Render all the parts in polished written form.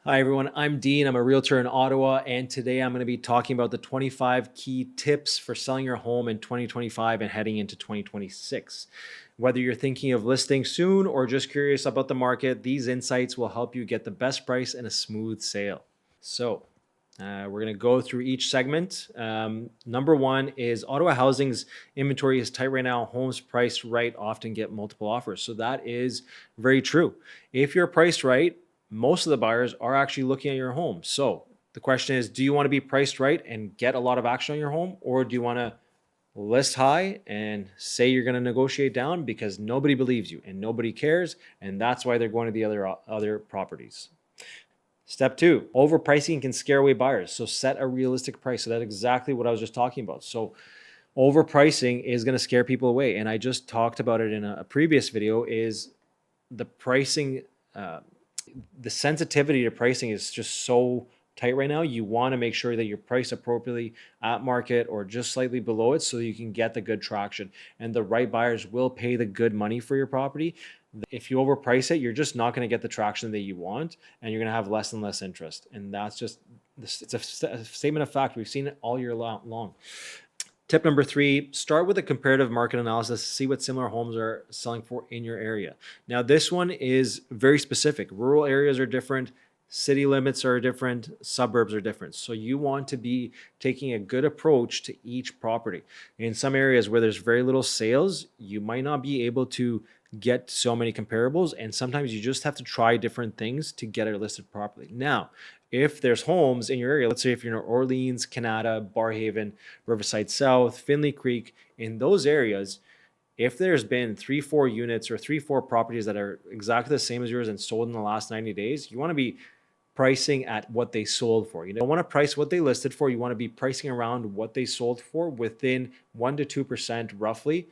Hi, everyone. I'm Dean. I'm a realtor in Ottawa, and today I'm going to be talking about the 25 key tips for selling your home in 2025 and heading into 2026. Whether you're thinking of listing soon or just curious about the market, these insights will help you get the best price and a smooth sale. We're going to go through each segment. Number one is Ottawa housing's inventory is tight right now. Homes priced right often get multiple offers. So that is very true. If you're priced right, most of the buyers are actually looking at your home. So the question is, do you want to be priced right and get a lot of action on your home? Or do you want to list high and say you're going to negotiate down because nobody believes you and nobody cares? And that's why they're going to the other properties. Step two, overpricing can scare away buyers. So set a realistic price. So that's exactly what I was just talking about. So overpricing is going to scare people away. And I just talked about it in a previous video is the pricing, the sensitivity to pricing is just so tight right now. You want to make sure that you're priced appropriately at market or just slightly below it so you can get the good traction. And the right buyers will pay the good money for your property. If you overprice it, you're just not going to get the traction that you want, and you're going to have less and less interest. And that's just, it's a statement of fact. We've seen it all year long. Tip number three, start with a comparative market analysis to see what similar homes are selling for in your area. Now, this one is very specific. Rural areas are different. City limits are different. Suburbs are different. So you want to be taking a good approach to each property. In some areas where there's very little sales, you might not be able to get so many comparables. And sometimes you just have to try different things to get it listed properly. Now, if there's homes in your area, let's say if you're in Orleans, Canada, Barrhaven, Riverside South, Finley Creek, in those areas, if there's been 3-4 units or 3-4 properties that are exactly the same as yours and sold in the last 90 days, you want to be pricing at what they sold for. You don't want to price what they listed for. You want to be pricing around what they sold for within 1 to 2% roughly.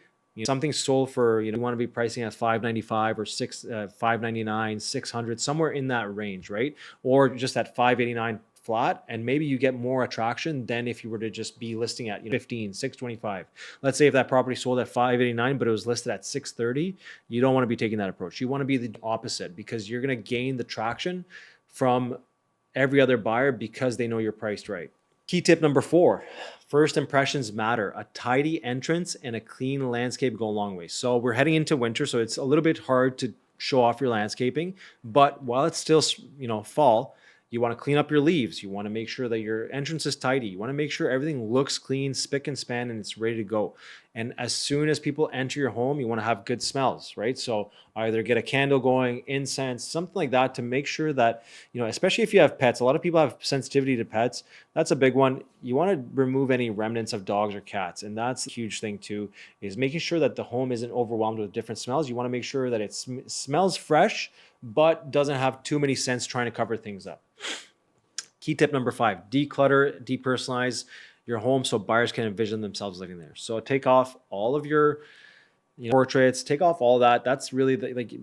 Something sold for, you want to be pricing at $595 or $599, $600, somewhere in that range, right? Or just at $589 flat, and maybe you get more attraction than if you were to just be listing at $15, $625. Let's say if that property sold at $589, but it was listed at $630, you don't want to be taking that approach. You want to be the opposite because you're going to gain the traction from every other buyer because they know you're priced right. Key tip number four, first impressions matter. A tidy entrance and a clean landscape go a long way. So we're heading into winter, so it's a little bit hard to show off your landscaping, but while it's still, fall, you want to clean up your leaves. You want to make sure that your entrance is tidy. You want to make sure everything looks clean, spick and span, and it's ready to go. And as soon as people enter your home, you want to have good smells, right? So either get a candle going, incense, something like that to make sure that, especially if you have pets, a lot of people have sensitivity to pets. That's a big one. You want to remove any remnants of dogs or cats. And that's a huge thing too, is making sure that the home isn't overwhelmed with different smells. You want to make sure that it smells fresh, but doesn't have too many scents trying to cover things up. Key tip number five, declutter, depersonalize your home so buyers can envision themselves living there. So take off all of your portraits, take off all that. That's really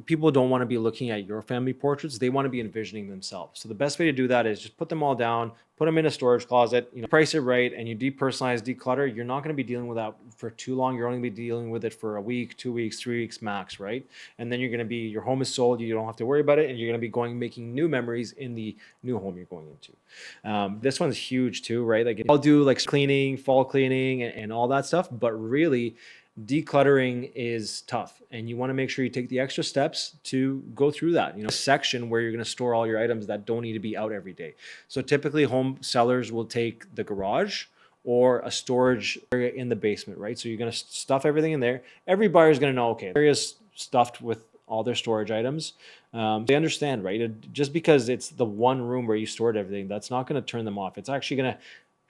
people don't want to be looking at your family portraits. They want to be envisioning themselves. So the best way to do that is just put them all down, put them in a storage closet, price it right, and you depersonalize, declutter. You're not going to be dealing with that for too long. You're only going to be dealing with it for a week, 2 weeks, 3 weeks max, right? And then your home is sold. You don't have to worry about it, and you're going to be making new memories in the new home you're going into. This one's huge too, right? Like I'll do cleaning, fall cleaning, and all that stuff, but really, decluttering is tough, and you want to make sure you take the extra steps to go through that. A section where you're going to store all your items that don't need to be out every day. So typically home sellers will take the garage or a storage area in the basement, right? So you're going to stuff everything in there. Every buyer is going to know, okay, the area is stuffed with all their storage items. They understand, right? Just because it's the one room where you stored everything, that's not going to turn them off. It's actually going to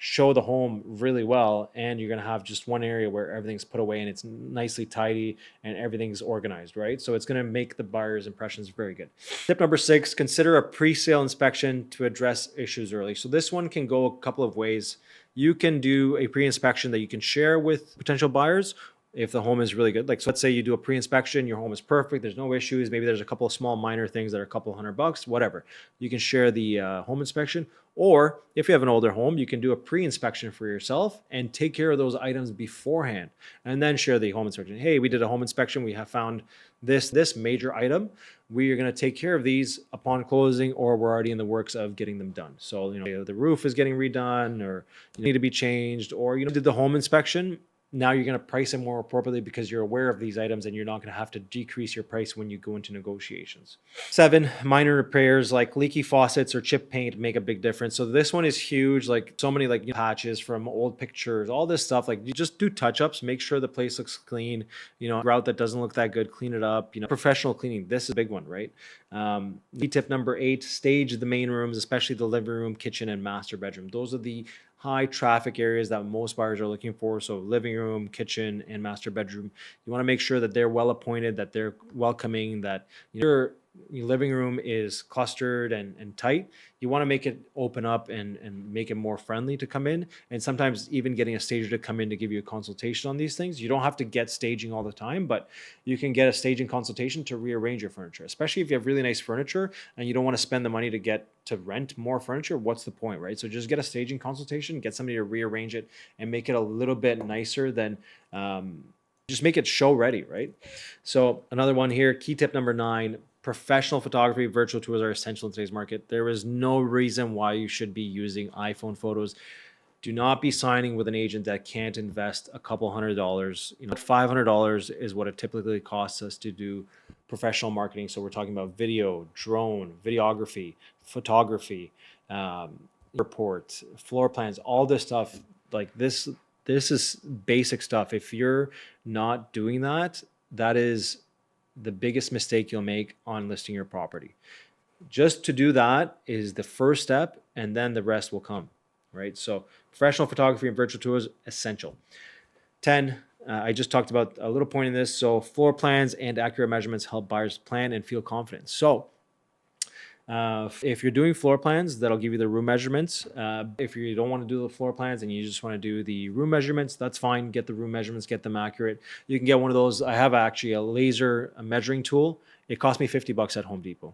show the home really well, and you're going to have just one area where everything's put away and it's nicely tidy and everything's organized, right? So it's going to make the buyer's impressions very good. Tip number six, consider a pre-sale inspection to address issues early. So this one can go a couple of ways. You can do a pre-inspection that you can share with potential buyers if the home is really good. So let's say you do a pre-inspection, your home is perfect, there's no issues, maybe there's a couple of small minor things that are a couple $100, whatever. You can share the home inspection. Or if you have an older home, you can do a pre-inspection for yourself and take care of those items beforehand and then share the home inspection. Hey, we did a home inspection. We have found this major item, we are going to take care of these upon closing, or we're already in the works of getting them done. So, the roof is getting redone, or you need to be changed, or, did the home inspection. Now you're going to price it more appropriately because you're aware of these items, and you're not going to have to decrease your price when you go into negotiations. 7, minor repairs like leaky faucets or chip paint make a big difference. So this one is huge. Like so many patches from old pictures, all this stuff. Like you just do touch-ups, make sure the place looks clean. Route that doesn't look that good, clean it up. Professional cleaning. This is a big one, right? Tip number 8: stage the main rooms, especially the living room, kitchen, and master bedroom. Those are the high traffic areas that most buyers are looking for. So living room, kitchen, and master bedroom. You want to make sure that they're well appointed, that they're welcoming, that your living room is clustered and tight. You want to make it open up and make it more friendly to come in. And sometimes even getting a stager to come in to give you a consultation on these things. You don't have to get staging all the time, but you can get a staging consultation to rearrange your furniture, especially if you have really nice furniture and you don't want to spend the money to rent more furniture. What's the point, right? So just get a staging consultation, get somebody to rearrange it and make it a little bit nicer than just make it show ready, right? So another one here, key tip number 9: professional photography, virtual tours are essential in today's market. There is no reason why you should be using iPhone photos. Do not be signing with an agent that can't invest a couple $100. $500 is what it typically costs us to do professional marketing. So we're talking about video, drone, videography, photography, reports, floor plans, all this stuff. Like this is basic stuff. If you're not doing that, that is the biggest mistake you'll make on listing your property. Just to do that is the first step, and then the rest will come, right? So professional photography and virtual tours, essential. 10, I just talked about a little point in this. So floor plans and accurate measurements help buyers plan and feel confident. So if you're doing floor plans, that'll give you the room measurements. If you don't want to do the floor plans and you just want to do the room measurements, that's fine. Get the room measurements, get them accurate. You can get one of those. I have actually a laser measuring tool. It cost me $50 at Home Depot.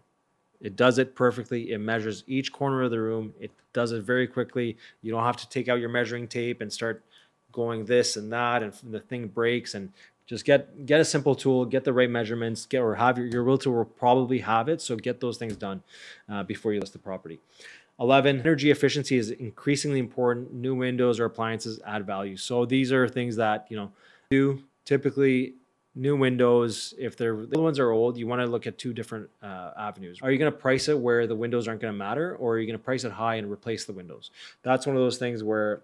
It does it perfectly. It measures each corner of the room. It does it very quickly. You don't have to take out your measuring tape and start going this and that, and the thing breaks. And just get a simple tool, get the right measurements, or have your realtor will probably have it. So get those things done before you list the property. 11, energy efficiency is increasingly important. New windows or appliances add value. So these are things that, do typically. New windows, if the ones are old, you want to look at 2 different avenues. Are you going to price it where the windows aren't going to matter, or are you going to price it high and replace the windows? That's one of those things where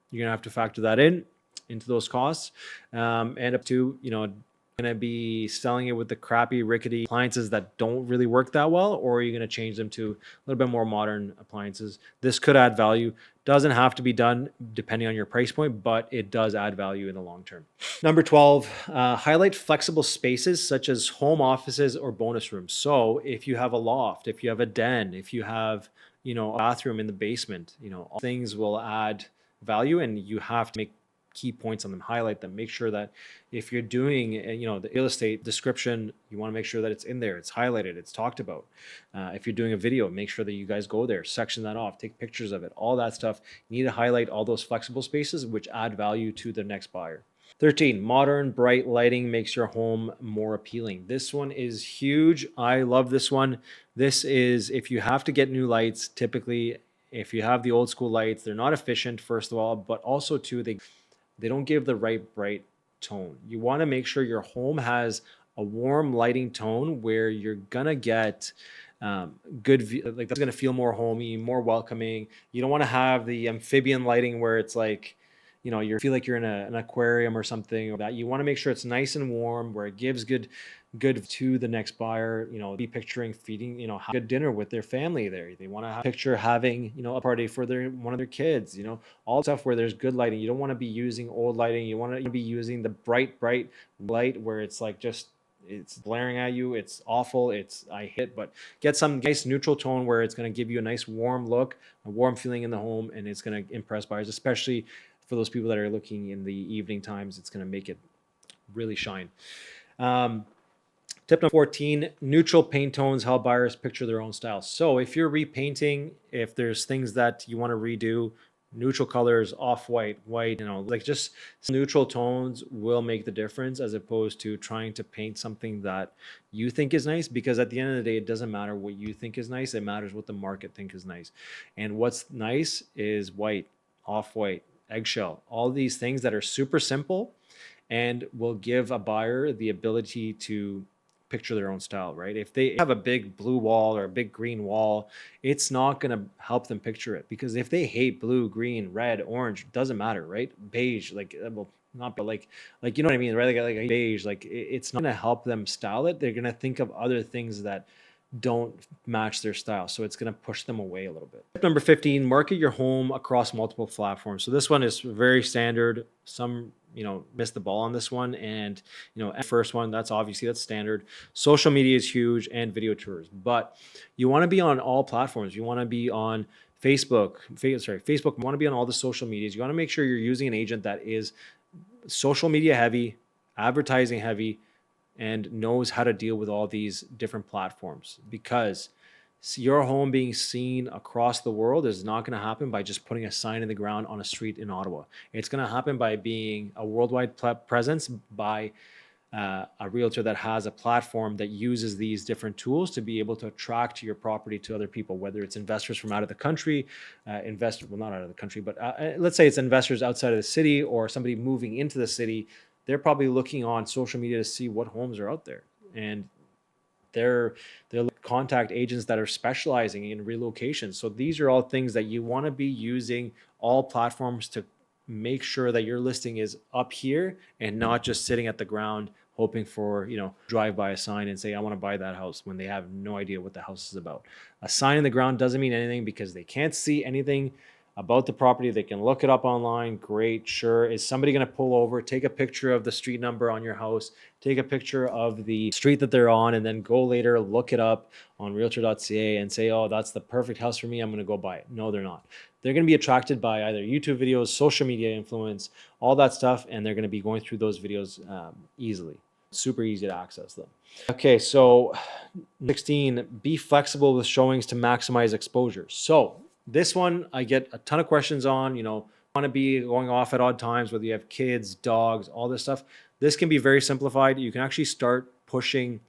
you're going to have to factor that into those costs. And up to, going to be selling it with the crappy, rickety appliances that don't really work that well, or are you going to change them to a little bit more modern appliances? This could add value. Doesn't have to be done depending on your price point, but it does add value in the long term. Number 12, highlight flexible spaces such as home offices or bonus rooms. So if you have a loft, if you have a den, if you have, a bathroom in the basement, all things will add value, and you have to make key points on them, highlight them, make sure that if you're doing, the real estate description, you want to make sure that it's in there, it's highlighted, it's talked about. If you're doing a video, make sure that you guys go there, section that off, take pictures of it, all that stuff. You need to highlight all those flexible spaces which add value to the next buyer. 13, modern, bright lighting makes your home more appealing. This one is huge. I love this one. This is, if you have to get new lights, typically, if you have the old school lights, they're not efficient, first of all, but also too, they don't give the right bright tone. You want to make sure your home has a warm lighting tone where you're gonna get good, like that's gonna feel more homey, more welcoming. You don't want to have the amphibian lighting where it's like, you feel like you're in an aquarium or something. Or that you want to make sure it's nice and warm where it gives good to the next buyer. Be picturing feeding, have a good dinner with their family there. They want to picture having, a party for one of their kids, all stuff where there's good lighting. You don't want to be using old lighting. You want to be using the bright light where it's like it's blaring at you. It's awful. But get some nice neutral tone where it's going to give you a nice warm look, a warm feeling in the home, and it's going to impress buyers, especially for those people that are looking in the evening times. It's going to make it really shine. Tip number 14, neutral paint tones help buyers picture their own style. So if you're repainting, if there's things that you want to redo, neutral colors, off-white, white, like just neutral tones will make the difference, as opposed to trying to paint something that you think is nice, because at the end of the day, it doesn't matter what you think is nice. It matters what the market think is nice. And what's nice is white, off-white, eggshell, all these things that are super simple and will give a buyer the ability to picture their own style, right? If they have a big blue wall or a big green wall, it's not going to help them picture it, because if they hate blue, green, red, orange, doesn't matter, right? Beige, like, well, not, but like you know what I mean, right? Like beige, like it's not going to help them style it. They're going to think of other things that don't match their style. So it's going to push them away a little bit. Tip number 15, market your home across multiple platforms. So this one is very standard. Some, missed the ball on this one. And, first one, that's standard. Social media is huge, and video tours, but you want to be on all platforms. You want to be on Facebook, you want to be on all the social medias. You want to make sure you're using an agent that is social media heavy, advertising heavy, and knows how to deal with all these different platforms, because your home being seen across the world is not going to happen by just putting a sign in the ground on a street in Ottawa. It's going to happen by being a worldwide presence, by a realtor that has a platform that uses these different tools to be able to attract your property to other people, whether it's investors from out of the country, not out of the country, but let's say it's investors outside of the city, or somebody moving into the city. They're probably looking on social media to see what homes are out there, and they're contact agents that are specializing in relocation. So these are all things that you want to be using all platforms to make sure that your listing is up here and not just sitting at the ground hoping for, drive by a sign and say, I want to buy that house, when they have no idea what the house is about. A sign in the ground doesn't mean anything, because they can't see anything about the property. They can look it up online. Great. Sure. Is somebody going to pull over, take a picture of the street number on your house, take a picture of the street that they're on, and then go later, look it up on realtor.ca and say, oh, that's the perfect house for me, I'm going to go buy it? No, they're not. They're going to be attracted by either YouTube videos, social media influence, all that stuff, and they're going to be going through those videos easily. Super easy to access them. Okay, so 16, be flexible with showings to maximize exposure. So this one I get a ton of questions on, want to be going off at odd times, whether you have kids, dogs, all this stuff. This can be very simplified. You can actually start pushing.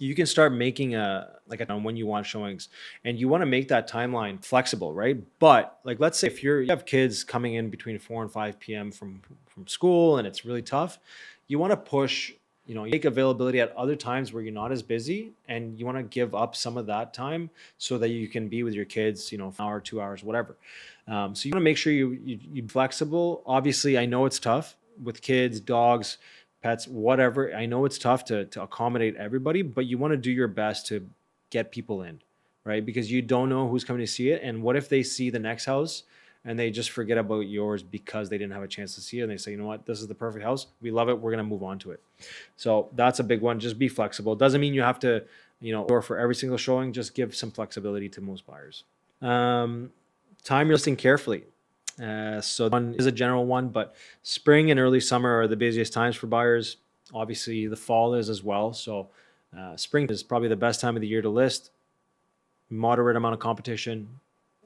You can start making when you want showings, and you want to make that timeline flexible, right? But like, let's say if you have kids coming in between 4 and 5 p.m. from school, and it's really tough, you want to push, make availability at other times where you're not as busy, and you want to give up some of that time so that you can be with your kids, an hour, 2 hours, whatever. So you want to make sure you're flexible. Obviously, I know it's tough with kids, dogs, pets, whatever. I know it's tough to accommodate everybody, but you want to do your best to get people in, right? Because you don't know who's coming to see it. And what if they see the next house and they just forget about yours because they didn't have a chance to see it, and they say, you know what, this is the perfect house, we love it, we're going to move on to it. So that's a big one. Just be flexible. It doesn't mean you have to, or for every single showing. Just give some flexibility to most buyers. Time your listing carefully. So one is a general one, but spring and early summer are the busiest times for buyers. Obviously the fall is as well. So spring is probably the best time of the year to list. Moderate amount of competition,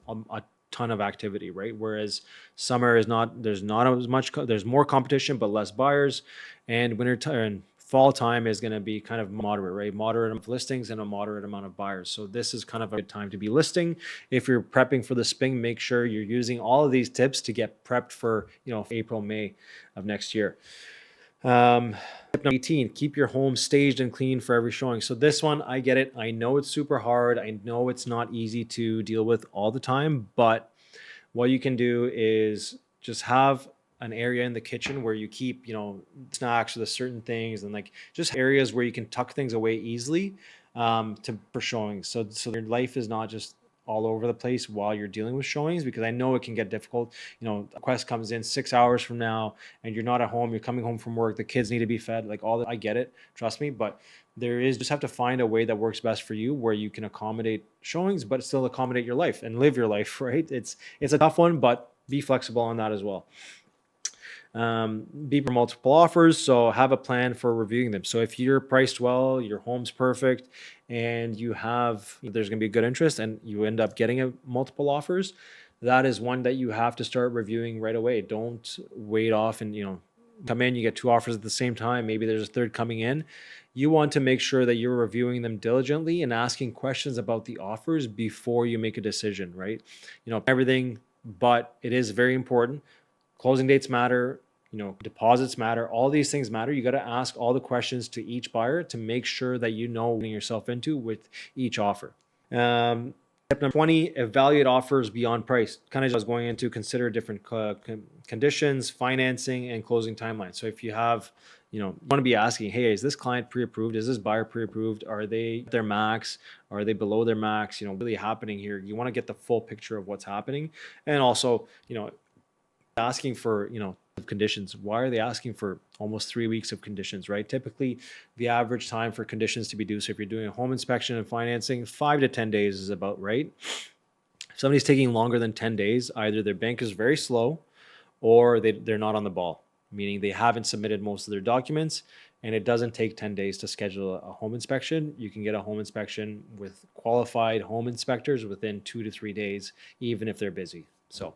a ton of activity, right? Whereas summer is there's not as much, there's more competition, but less buyers. And winter time and fall time is going to be kind of moderate, right? Moderate amount of listings and a moderate amount of buyers. So this is kind of a good time to be listing. If you're prepping for the spring, make sure you're using all of these tips to get prepped for, April, May of next year. Tip number 18, keep your home staged and clean for every showing. So this one, I get it. I know it's super hard. I know it's not easy to deal with all the time, but what you can do is just have an area in the kitchen where you keep, snacks or the certain things, and like just areas where you can tuck things away easily for showings. So your life is not just all over the place while you're dealing with showings, because I know it can get difficult. A request comes in 6 hours from now and you're not at home, you're coming home from work, the kids need to be fed, like all that. I get it, trust me, but just have to find a way that works best for you, where you can accommodate showings but still accommodate your life and live your life, right? It's a tough one, but be flexible on that as well. Be for multiple offers, so have a plan for reviewing them. So if you're priced well, your home's perfect, and there's going to be good interest, and you end up getting multiple offers, that is one that you have to start reviewing right away. Don't wait off and come in, you get two offers at the same time, maybe there's a third coming in. You want to make sure that you're reviewing them diligently and asking questions about the offers before you make a decision, right? Everything, but it is very important. Closing dates matter, deposits matter, all these things matter. You got to ask all the questions to each buyer to make sure that you know what you're getting yourself into with each offer. Step number 20, evaluate offers beyond price. Kind of just going into consider different conditions, financing, and closing timelines. So if you have, you want to be asking, hey, is this client pre-approved? Is this buyer pre-approved? Are they their max? Are they below their max? Really happening here. You want to get the full picture of what's happening. And also, asking for, conditions. Why are they asking for almost 3 weeks of conditions, right? Typically, the average time for conditions to be due, so if you're doing a home inspection and financing, 5 to 10 days is about right. If somebody's taking longer than 10 days, either their bank is very slow or they're not on the ball, meaning they haven't submitted most of their documents, and it doesn't take 10 days to schedule a home inspection. You can get a home inspection with qualified home inspectors within 2 to 3 days, even if they're busy. So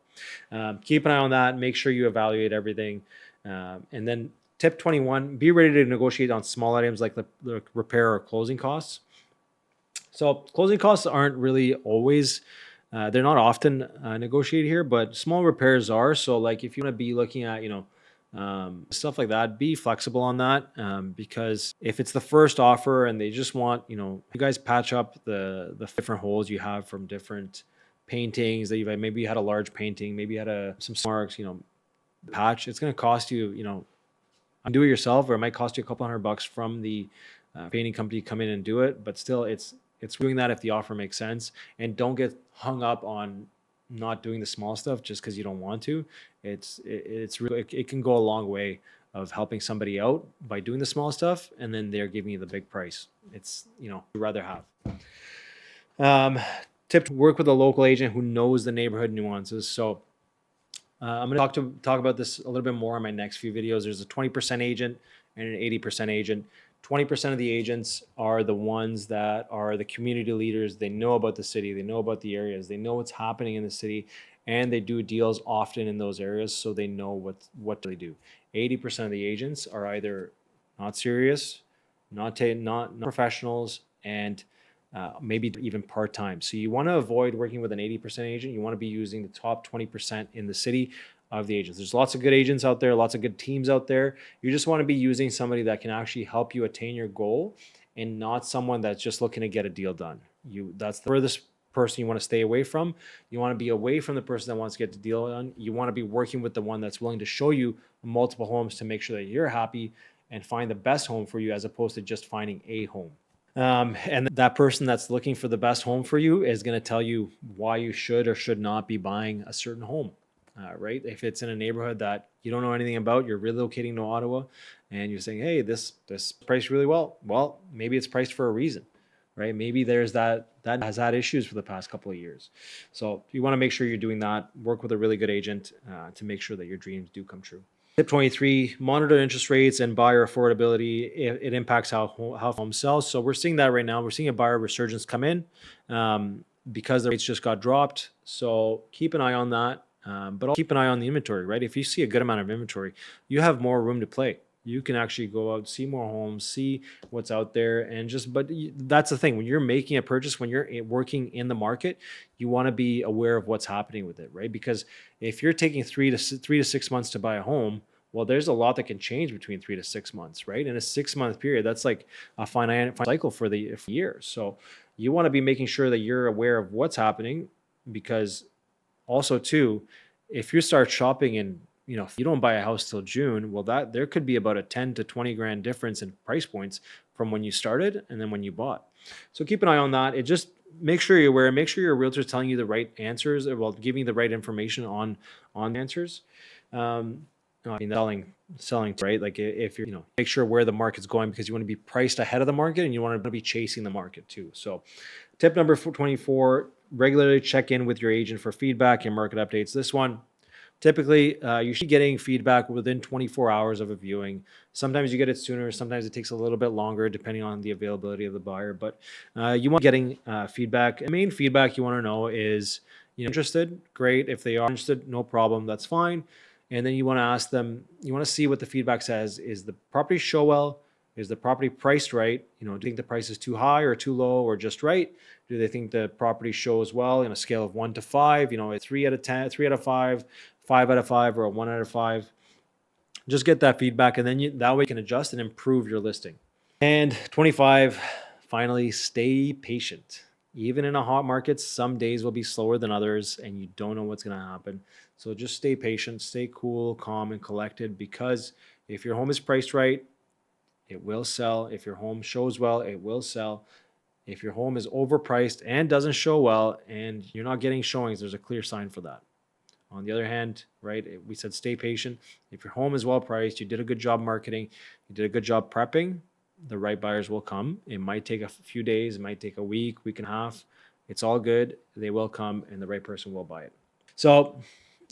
keep an eye on that. Make sure you evaluate everything. And then tip 21, be ready to negotiate on small items like the repair or closing costs. So closing costs aren't really always, they're not often negotiated here, but small repairs are. So like if you want to be looking at, stuff like that, be flexible on that, because if it's the first offer and they just want, you guys patch up the different holes you have from different paintings that maybe you had a large painting, maybe you had some marks, patch, it's going to cost you, do it yourself, or it might cost you a couple $100 from the painting company to come in and do it. But still, it's doing that if the offer makes sense, and don't get hung up on not doing the small stuff just because you don't want to. It's really, it can go a long way of helping somebody out by doing the small stuff, and then they're giving you the big price. It's, you'd rather have. Tip to work with a local agent who knows the neighborhood nuances. So I'm going to talk about this a little bit more in my next few videos. There's a 20% agent and an 80% agent. 20% of the agents are the ones that are the community leaders. They know about the city. They know about the areas. They know what's happening in the city, and they do deals often in those areas, so they know what they do. 80% of the agents are either not serious, not professionals, and maybe even part-time. So you want to avoid working with an 80% agent. You want to be using the top 20% in the city of the agents. There's lots of good agents out there, lots of good teams out there. You just want to be using somebody that can actually help you attain your goal, and not someone that's just looking to get a deal done. That's the furthest person you want to stay away from. You want to be away from the person that wants to get the deal done. You want to be working with the one that's willing to show you multiple homes to make sure that you're happy and find the best home for you, as opposed to just finding a home. And that person that's looking for the best home for you is going to tell you why you should or should not be buying a certain home, right? If it's in a neighborhood that you don't know anything about, you're relocating to Ottawa, and you're saying, hey, this priced really well. Well, maybe it's priced for a reason, right? Maybe there's that has had issues for the past couple of years. So you want to make sure you're doing that. Work with a really good agent to make sure that your dreams do come true. Tip 23, monitor interest rates and buyer affordability. It impacts how homes sell. So we're seeing that right now. We're seeing a buyer resurgence come in because the rates just got dropped. So keep an eye on that, but also keep an eye on the inventory, right? If you see a good amount of inventory, you have more room to play. You can actually go out, see more homes, see what's out there, and but that's the thing. When you're making a purchase, when you're working in the market, you want to be aware of what's happening with it, right? Because if you're taking 3 to 6 months to buy a home, well, there's a lot that can change between 3 to 6 months, right? In a 6-month period, that's like a finite cycle for the year. So you want to be making sure that you're aware of what's happening, because also too, if you start shopping and if you don't buy a house till June, well, there could be about a 10 to 20 grand difference in price points from when you started and then when you bought. So keep an eye on that. It just make sure you're aware. Make sure your realtor is telling you the right answers, well, giving the right information on answers. Selling, right? Like if you're, make sure where the market's going, because you want to be priced ahead of the market and you want to be chasing the market too. So tip number 24, regularly check in with your agent for feedback and market updates. This one, Typically, you should be getting feedback within 24 hours of a viewing. Sometimes you get it sooner. Sometimes it takes a little bit longer depending on the availability of the buyer. But you want getting feedback. The main feedback you want to know is, interested? Great. If they are interested, no problem. That's fine. And then you want to ask them, you want to see what the feedback says. Is the property show well? Is the property priced right? Do you think the price is too high or too low or just right? Do they think the property shows well in a scale of 1 to 5? A 3 out of 10, 3 out of 5, 5 out of 5, or a 1 out of 5? Just get that feedback, and then that way you can adjust and improve your listing. And 25, finally, stay patient. Even in a hot market, some days will be slower than others, and you don't know what's going to happen. So just stay patient, stay cool, calm, and collected, because if your home is priced right, it will sell. If your home shows well, it will sell. If your home is overpriced and doesn't show well and you're not getting showings, there's a clear sign for that. On the other hand, right, we said stay patient. If your home is well priced, you did a good job marketing, you did a good job prepping, the right buyers will come. It might take a few days, it might take a week, week and a half. It's all good. They will come and the right person will buy it. So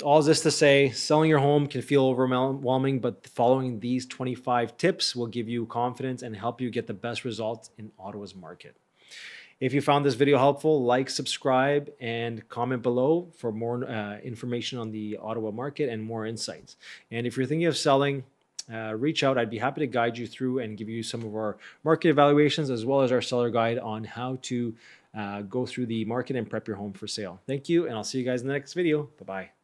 all this to say, selling your home can feel overwhelming, but following these 25 tips will give you confidence and help you get the best results in Ottawa's market. If you found this video helpful, like, subscribe, and comment below for more information on the Ottawa market and more insights. And if you're thinking of selling, reach out. I'd be happy to guide you through and give you some of our market evaluations as well as our seller guide on how to go through the market and prep your home for sale. Thank you, and I'll see you guys in the next video. Bye-bye.